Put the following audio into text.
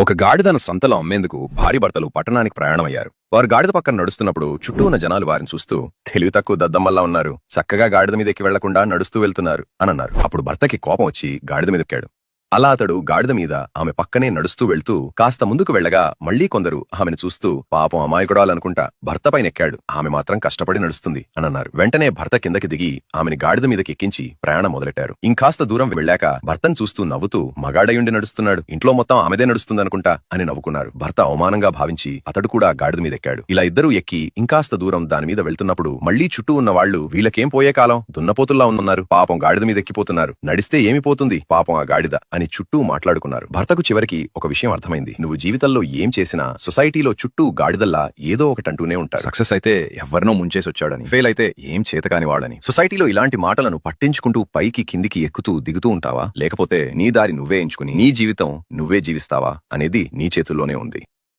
ఒక గాడిదను సంతలో అమ్మేందుకు భార్య భర్తలు పట్టణానికి ప్రయాణమయ్యారు. వారు గాడిద పక్కన నడుస్తున్నప్పుడు చుట్టూ ఉన్న జనాలు వారిని చూస్తూ తెలివి తక్కువ దద్దమ్మల్లా ఉన్నారు, చక్కగా గాడిద మీదకి వెళ్లకుండా నడుస్తూ వెళ్తున్నారు అనన్నారు. అప్పుడు భర్తకి కోపం వచ్చి గాడిద మీదెక్కాడు. అలా అతడు గాడిద మీద ఆమె పక్కనే నడుస్తూ వెళ్తూ కాస్త ముందుకు వెళ్లగా మళ్లీ కొందరు ఆమెను చూస్తూ పాపం అమాయకుడాలనుకుంటా భర్తపై నెక్కాడు, ఆమె మాత్రం కష్టపడి నడుస్తుంది అనన్నారు. వెంటనే భర్త కిందకి దిగి ఆమెని గాడిద మీదకి ఎక్కించి ప్రయాణం మొదలెట్టారు. ఇంకాస్త దూరం వెళ్లాక భర్తను చూస్తూ నవ్వుతూ మగాడయుండి నడుస్తున్నాడు, ఇంట్లో మొత్తం ఆమెదే నడుస్తుందనుకుంటా అని నవ్వుకున్నారు. భర్త అవమానంగా భావించి అతడు కూడా గాడిద మీద ఎక్కాడు. ఇలా ఇద్దరూ ఎక్కి ఇంకాస్త దూరం దాని మీద వెళ్తున్నప్పుడు మళ్లీ చుట్టూ ఉన్న వాళ్లు వీళ్ళకేం పోయే కాలం, దున్నపోతుల్లా ఉన్నారు, పాపం గాడిద మీద ఎక్కిపోతున్నారు, నడిస్తే ఏమి పోతుంది పాపం ఆ గాడిద అని చుట్టూ మాట్లాడుకున్నారు. భర్తకు చివరికి ఒక విషయం అర్థమైంది, నువ్వు జీవితంలో ఏం చేసినా సొసైటీలో చుట్టూ గాడిదల్లా ఏదో ఒకటి అంటూనే ఉంటారు. సక్సెస్ అయితే ఎవరినో ముంచేసి వచ్చాడని, ఫెయిల్ అయితే ఏం చేతకాని వాడని. సొసైటీలో ఇలాంటి మాటలను పట్టించుకుంటూ పైకి కిందికి ఎక్కుతూ దిగుతూ ఉంటావా, లేకపోతే నీ దారి నువ్వే ఎంచుకుని నీ జీవితం నువ్వే జీవిస్తావా అనేది నీ చేతుల్లోనే ఉంది.